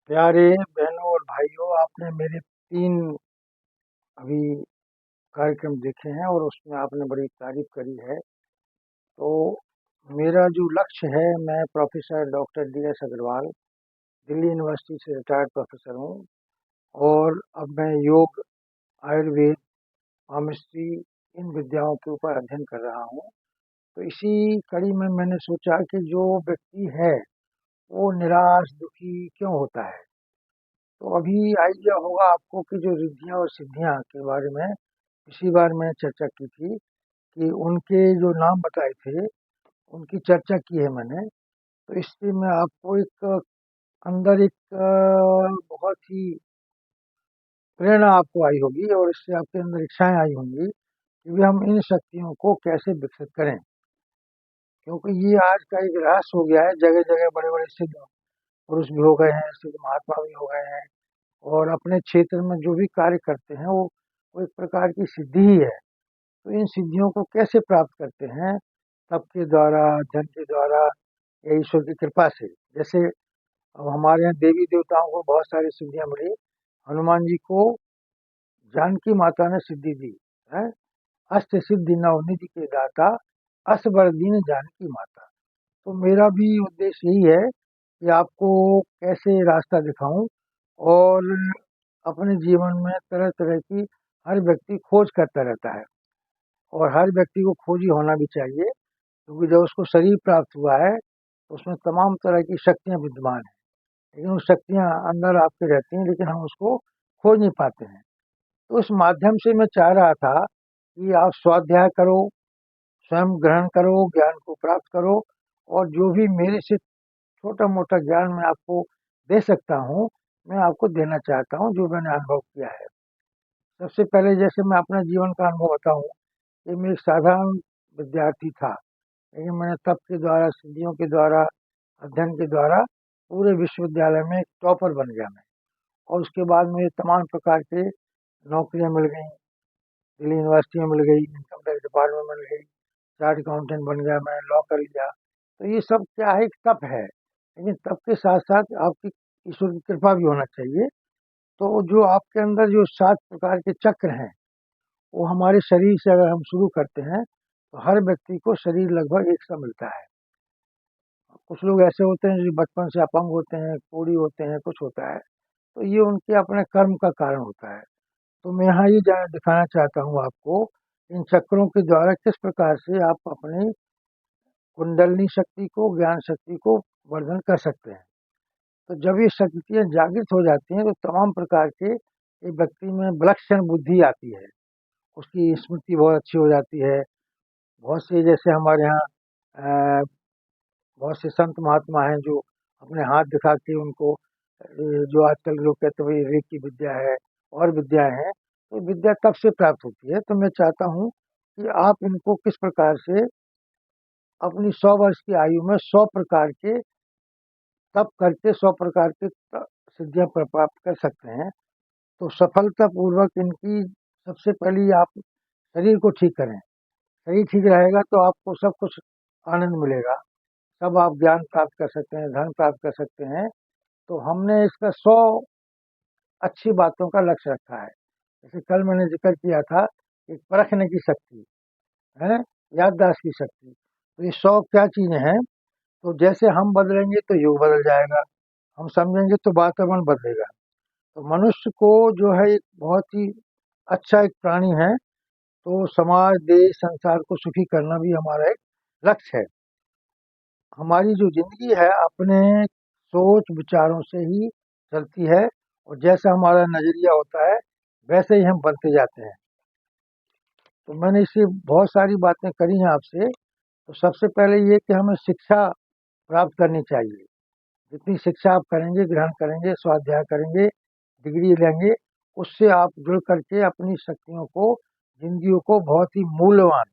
प्यारे बहनों और भाइयों, आपने मेरे 3 अभी कार्यक्रम देखे हैं और उसमें आपने बड़ी तारीफ करी है। तो मेरा जो लक्ष्य है, मैं professor doctor D S. Agrawal, Delhi university से रिटायर्ड प्रोफेसर हूँ और अब मैं योग, आयुर्वेद, पामिस्ट्री इन विद्याओं के ऊपर अध्ययन कर रहा हूँ। तो इसी कड़ी में मैंने सोचा कि जो व्यक्ति है, वो निराश, दुखी क्यों होता है? तो अभी आइडिया होगा आपको कि जो रिद्धियाँ और सिद्धियाँ के बारे में पिछली बार मैंने चर्चा की थी कि उनके जो नाम बताए थे, उनकी चर्चा की है मैंने। तो इससे मैं आपको एक अंदर एक बहुत ही प्रेरणा आपको आई होगी और इससे आपके अंदर इच्छाएँ आई होंगी कि भी हम इन शक्तियों को कैसे विकसित करें। क्योंकि ये आज का एक रहस्य हो गया है, जगह-जगह बड़े-बड़े सिद्ध पुरुष भी हो गए हैं, सिद्ध महात्मा भी हो गए हैं और अपने क्षेत्र में जो भी कार्य करते हैं, वो एक प्रकार की सिद्धि ही है। तो इन सिद्धियों को कैसे प्राप्त करते हैं? तप के द्वारा, धन के द्वारा या ईश्वर की कृपा से। जैसे अब हमारे यहाँ देवी-देवताओं को बहुत सारी सिद्धियाँ मिली। हनुमान जी को जानकी माता ने सिद्धि दी है। अष्ट सिद्धि नवनिधि के दाता, असबर दीन जानकी माता। तो मेरा भी उद्देश्य यही है कि आपको कैसे रास्ता दिखाऊं और अपने जीवन में तरह-तरह की हर व्यक्ति खोज करता रहता है और हर व्यक्ति को खोजी होना भी चाहिए, क्योंकि जब उसको शरीर प्राप्त हुआ है, तो उसमें तमाम तरह की शक्तियाँ विद्यमान हैं। लेकिन वो शक्तियाँ अंदर आपके रहती हैं, लेकिन हम उसको खोज नहीं पाते हैं। तो उस माध्यम से मैं चाह रहा था कि आप स्वाध्याय करो, स्वयं ग्रहण करो, ज्ञान को प्राप्त करो और जो भी मेरे से छोटा-मोटा ज्ञान मैं आपको दे सकता हूँ, मैं आपको देना चाहता हूँ, जो मैंने अनुभव किया है। सबसे पहले जैसे मैं अपना जीवन का अनुभव बताऊँ, कि मैं एक साधारण विद्यार्थी था, लेकिन मैंने तप के द्वारा, सिद्धियों के द्वारा, अध्ययन के द्वारा पूरे विश्वविद्यालय में एक टॉपर बन गया मैं और उसके बाद मुझे तमाम प्रकार के नौकरियाँ मिल गईं, दिल्ली यूनिवर्सिटी में मिल गई, इनकम टैक्स डिपार्टमेंट में मिल गई, चार्ट अकाउंटेंट बन गया मैं, लॉ कर लिया। तो ये सब क्या है, एक तप है, लेकिन तप के साथ-साथ आपकी ईश्वर की कृपा भी होना चाहिए। तो जो आपके अंदर जो 7 प्रकार के चक्र हैं, वो हमारे शरीर से अगर हम शुरू करते हैं, तो हर व्यक्ति को शरीर लगभग एक सा मिलता है। कुछ लोग ऐसे होते हैं जो बचपन से अपंग होते हैं, कोढ़ी होते हैं, कुछ होता है, तो ये उनके अपने कर्म का कारण होता है। तो मैं यहाँ ये दिखाना चाहता हूँ आपको, इन चक्रों के द्वारा किस प्रकार से आप अपनी कुंडलिनी शक्ति को, ज्ञान शक्ति को वर्धन कर सकते हैं। तो जब ये शक्तियाँ जागृत हो जाती हैं, तो तमाम प्रकार के एक व्यक्ति में विलक्षण बुद्धि आती है। उसकी स्मृति बहुत अच्छी हो जाती है। बहुत से जैसे हमारे यहाँ अ, बहुत से संत महात्मा हैं जो अपने हाथ दिखा के उनको जो आजकल लोग कहते हैं भाई रेकी विद्या है और विद्याएँ हैं, तो विद्या तब से प्राप्त होती है। तो मैं चाहता हूँ कि आप इनको किस प्रकार से अपनी 100 वर्ष की आयु में 100 प्रकार के तप करके 100 प्रकार के सिद्धियाँ प्राप्त कर सकते हैं। तो सफलतापूर्वक इनकी सबसे पहली आप शरीर को ठीक करें। शरीर ठीक रहेगा तो आपको सब कुछ आनंद मिलेगा। तब आप ज्ञान प्राप्त कर सकते हैं, धन प्राप्त कर सकते हैं। तो हमने इसका 100 अच्छी बातों का लक्ष्य रखा है। जैसे कल मैंने ज़िक्र किया था, एक परखने की शक्ति, है? याददाश्त की शक्ति। तो ये 100 क्या चीज़ें हैं, तो जैसे हम बदलेंगे तो युग बदल जाएगा, हम समझेंगे तो वातावरण बदलेगा। तो मनुष्य को जो है एक बहुत ही अच्छा एक प्राणी है, तो समाज, देश, संसार को सुखी करना भी हमारा एक लक्ष्य है। हमारी जो ज़िंदगी है अपने सोच विचारों से ही चलती है और जैसा हमारा नज़रिया होता है, वैसे ही हम बनते जाते हैं। तो मैंने इससे बहुत सारी बातें करी हैं आपसे। तो सबसे पहले ये कि हमें शिक्षा प्राप्त करनी चाहिए। जितनी शिक्षा आप करेंगे, ग्रहण करेंगे, स्वाध्याय करेंगे, डिग्री लेंगे, उससे आप जुड़ करके अपनी शक्तियों को, ज़िंदगियों को बहुत ही मूल्यवान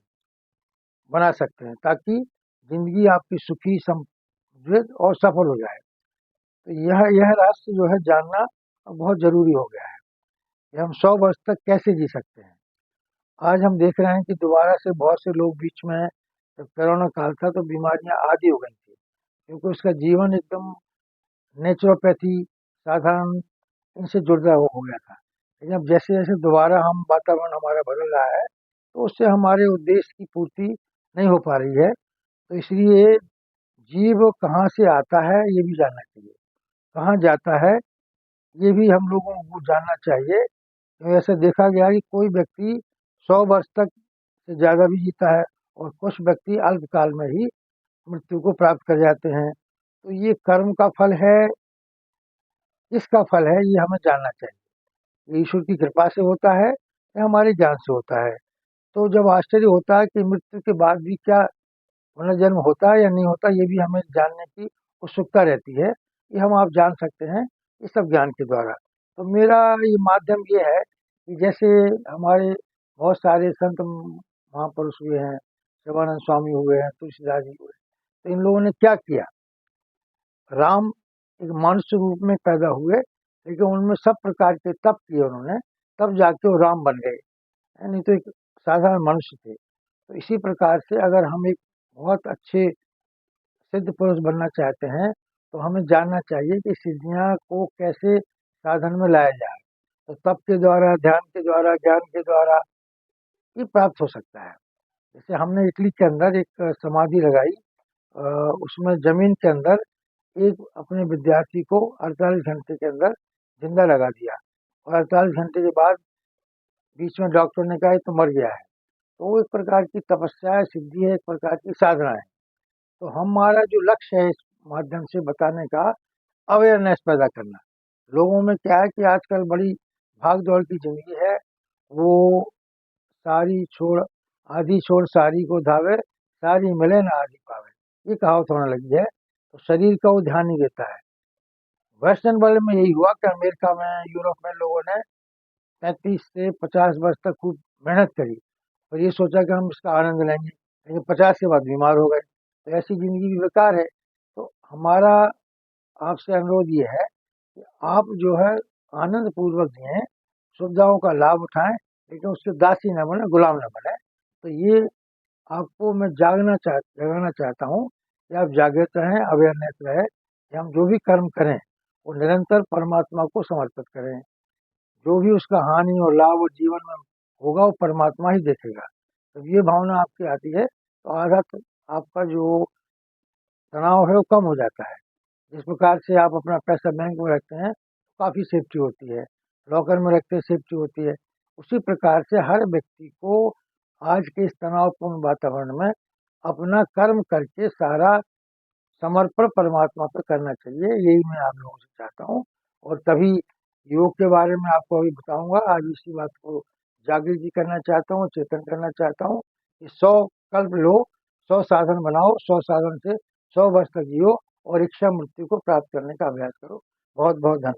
बना सकते हैं, ताकि ज़िंदगी आपकी सुखी, समृद्ध और सफल हो जाए। तो यह रास्ता जो है जानना बहुत ज़रूरी हो गया है कि हम 100 वर्ष तक कैसे जी सकते हैं। आज हम देख रहे हैं कि दोबारा से बहुत से लोग बीच में जब कोरोना काल था तो बीमारियाँ आदी हो गई थी, क्योंकि उसका जीवन एकदम नेचुरोपैथी, साधारण इनसे जुड़ा हो गया था। लेकिन अब जैसे जैसे दोबारा हम वातावरण हमारा बदल रहा है, तो उससे हमारे उद्देश्य की पूर्ति नहीं हो पा रही है। तो इसलिए जीव कहाँ से आता है ये भी जानना चाहिए, कहाँ जाता है ये भी हम लोगों को जानना चाहिए। तो ऐसा देखा गया है कि कोई व्यक्ति 100 वर्ष तक से ज़्यादा भी जीता है और कुछ व्यक्ति अल्पकाल में ही मृत्यु को प्राप्त कर जाते हैं। तो ये कर्म का फल है, किसका फल है ये हमें जानना चाहिए। ये ईश्वर की कृपा से होता है या हमारे ज्ञान से होता है। तो जब आश्चर्य होता है कि मृत्यु के बाद भी क्या पुनर्जन्म होता है या नहीं होता, ये भी हमें जानने की उत्सुकता रहती है। ये हम आप जान सकते हैं इस सब ज्ञान के द्वारा। तो मेरा ये माध्यम ये है कि जैसे हमारे बहुत सारे संत महापुरुष हुए हैं, शिवानंद स्वामी हुए हैं, तुलसीदास जी हुए, तो इन लोगों ने क्या किया। राम एक मनुष्य रूप में पैदा हुए, लेकिन उनमें सब प्रकार के तप किए उन्होंने, तब जाके वो राम बन गए। नहीं तो एक साधारण मनुष्य थे। तो इसी प्रकार से अगर हम एक बहुत अच्छे सिद्ध पुरुष बनना चाहते हैं, तो हमें जानना चाहिए कि सिद्धियां को कैसे साधन में लाया जाए। तो तप के द्वारा, ध्यान के द्वारा, ज्ञान के द्वारा ये प्राप्त हो सकता है। जैसे हमने इटली के अंदर एक समाधि लगाई, अ, उसमें जमीन के अंदर एक अपने विद्यार्थी को 48 घंटे के अंदर जिंदा लगा दिया, और 48 घंटे के बाद बीच में डॉक्टर ने कहा ये तो मर गया है। तो वो एक प्रकार की तपस्या है, सिद्धि है, एक प्रकार की साधना है। तो हमारा जो लक्ष्य है इस माध्यम से बताने का, अवेयरनेस पैदा करना। लोगों में क्या है कि आजकल बड़ी भाग दौड़ की जिंदगी है, वो सारी छोड़ आधी छोड़ सारी को धावे, सारी मिले ना आधी पावे, ये कहावत होने लगी है। तो शरीर का वो ध्यान नहीं देता है। वेस्टर्न वर्ल्ड में यही हुआ कि अमेरिका में, यूरोप में लोगों ने 35 से 50 वर्ष तक खूब मेहनत करी और ये सोचा कि हम इसका आनंद लेंगे, लेकिन 50 के बाद बीमार हो गए। तो ऐसी ज़िंदगी भी बेकार है। तो हमारा आपसे अनुरोध ये है कि आप जो है आनंद पूर्वक जिएँ, सुविधाओं का लाभ उठाएँ, लेकिन उसके दासी ना बनें, गुलाम ना बनें। तो ये आपको मैं जगाना चाहता हूँ कि आप जागृत रहें, अवेयरनेस रहे कि हम जो भी कर्म करें, वो निरंतर परमात्मा को समर्पित करें। जो भी उसका हानि और लाभ और जीवन में होगा वो परमात्मा ही देखेगा। जब ये भावना आपकी आती है तो आधा आपका जो तनाव है वो कम हो जाता है। जिस प्रकार से आप अपना पैसा बैंक में रखते हैं, काफ़ी सेफ्टी होती है, लॉकर में रखते हैं सेफ्टी होती है। उसी प्रकार से हर व्यक्ति को आज के इस तनावपूर्ण वातावरण में अपना कर्म करके सारा समर्पण परमात्मा पे करना चाहिए, यही मैं आप लोगों से चाहता हूँ। और तभी योग के बारे में आपको अभी बताऊँगा, आज इसी बात को जागृत भी करना चाहता हूँ, चेतन करना चाहता हूँ कि 100 कल्प लो, 100 साधन बनाओ, 100 साधन से 100 वर्ष तक जियो और इच्छा मृत्यु को प्राप्त करने का अभ्यास करो। बहुत बहुत धन्यवाद।